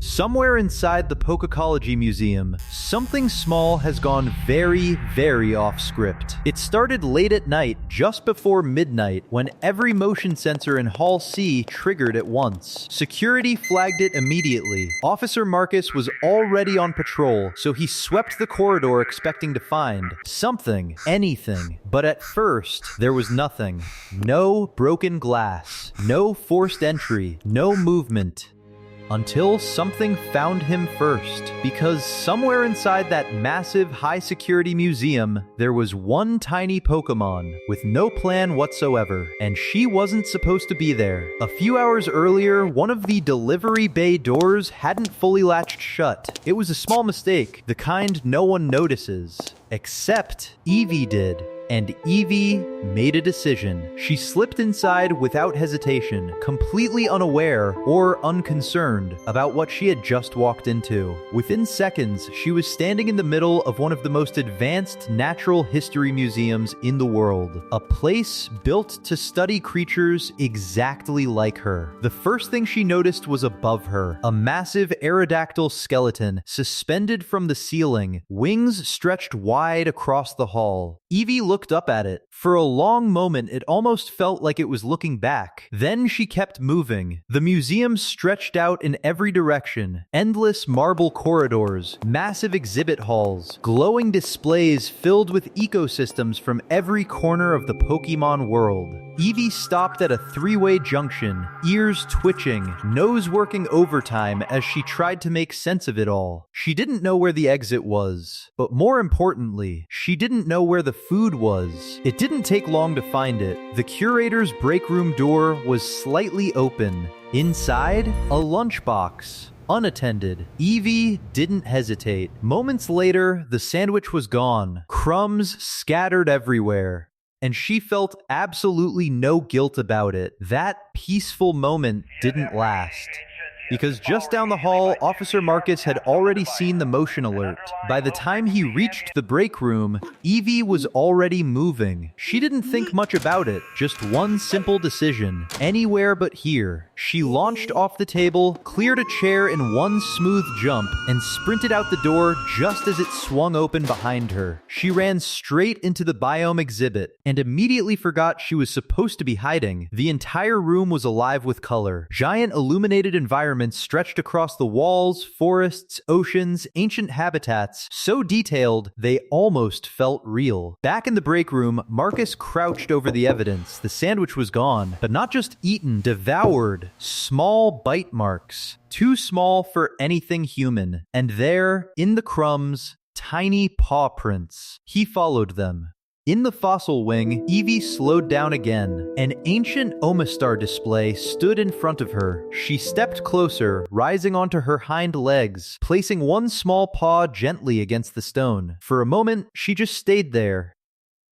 Somewhere inside the Pokecology Museum, something small has gone very, very off-script. It started late at night, just before midnight, when every motion sensor in Hall C triggered at once. Security flagged it immediately. Officer Marcus was already on patrol, so he swept the corridor expecting to find something, anything. But at first, there was nothing. No broken glass, no forced entry, no movement. Until something found him first. Because somewhere inside that massive high-security museum, there was one tiny Pokemon with no plan whatsoever, and she wasn't supposed to be there. A few hours earlier, one of the delivery bay doors hadn't fully latched shut. It was a small mistake, the kind no one notices. Except Eevee did. And Eevee made a decision. She slipped inside without hesitation, completely unaware or unconcerned about what she had just walked into. Within seconds, she was standing in the middle of one of the most advanced natural history museums in the world, a place built to study creatures exactly like her. The first thing she noticed was above her, a massive Aerodactyl skeleton suspended from the ceiling, wings stretched wide across the hall. Eevee looked up at it. For a long moment, it almost felt like it was looking back. Then she kept moving. The museum stretched out in every direction. Endless marble corridors, massive exhibit halls, glowing displays filled with ecosystems from every corner of the Pokemon world. Eevee stopped at a three-way junction, ears twitching, nose working overtime as she tried to make sense of it all. She didn't know where the exit was, but more importantly, she didn't know where the food was. It didn't take long to find it. The curator's break room door was slightly open. Inside, a lunchbox. Unattended. Eevee didn't hesitate. Moments later, the sandwich was gone. Crumbs scattered everywhere. And she felt absolutely no guilt about it. That peaceful moment didn't last. Because just down the hall, Officer Marcus had already seen the motion alert. By the time he reached the break room, Eevee was already moving. She didn't think much about it, just one simple decision: anywhere but here. She launched off the table, cleared a chair in one smooth jump, and sprinted out the door just as it swung open behind her. She ran straight into the biome exhibit, and immediately forgot she was supposed to be hiding. The entire room was alive with color. Giant illuminated environments stretched across the walls, forests, oceans, ancient habitats, so detailed they almost felt real. Back in the break room, Marcus crouched over the evidence. The sandwich was gone, but not just eaten, devoured. Small bite marks, too small for anything human. And there, in the crumbs, tiny paw prints. He followed them. In the fossil wing, Eevee slowed down again. An ancient Omastar display stood in front of her. She stepped closer, rising onto her hind legs, placing one small paw gently against the stone. For a moment, she just stayed there.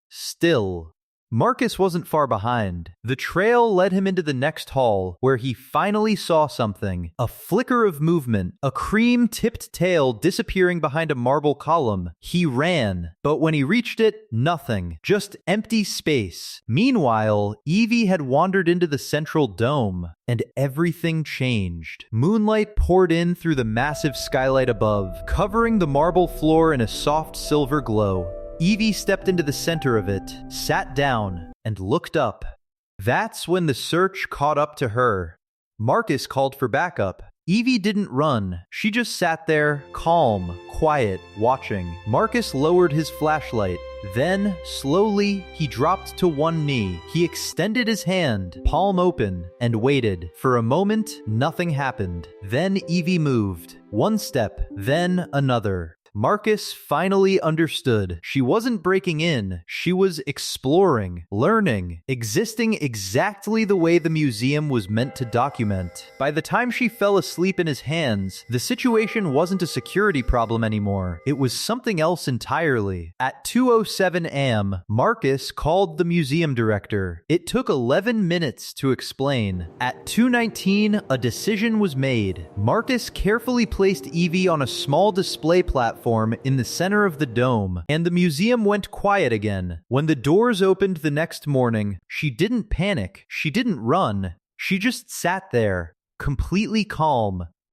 Still. Marcus wasn't far behind. The trail led him into the next hall, where he finally saw something. A flicker of movement, a cream-tipped tail disappearing behind a marble column. He ran, but when he reached it, nothing. Just empty space. Meanwhile, Eevee had wandered into the central dome, and everything changed. Moonlight poured in through the massive skylight above, covering the marble floor in a soft silver glow. Eevee stepped into the center of it, sat down, and looked up. That's when the search caught up to her. Marcus called for backup. Eevee didn't run. She just sat there, calm, quiet, watching. Marcus lowered his flashlight. Then, slowly, he dropped to one knee. He extended his hand, palm open, and waited. For a moment, nothing happened. Then Eevee moved. One step, then another. Marcus finally understood. She wasn't breaking in. She was exploring, learning, existing exactly the way the museum was meant to document. By the time she fell asleep in his hands, the situation wasn't a security problem anymore. It was something else entirely. At 2:07 a.m., Marcus called the museum director. It took 11 minutes to explain. At 2:19, a decision was made. Marcus carefully placed Eevee on a small display platform in the center of the dome, and the museum went quiet again. When the doors opened the next morning, she didn't panic. She didn't run. She just sat there, completely calm,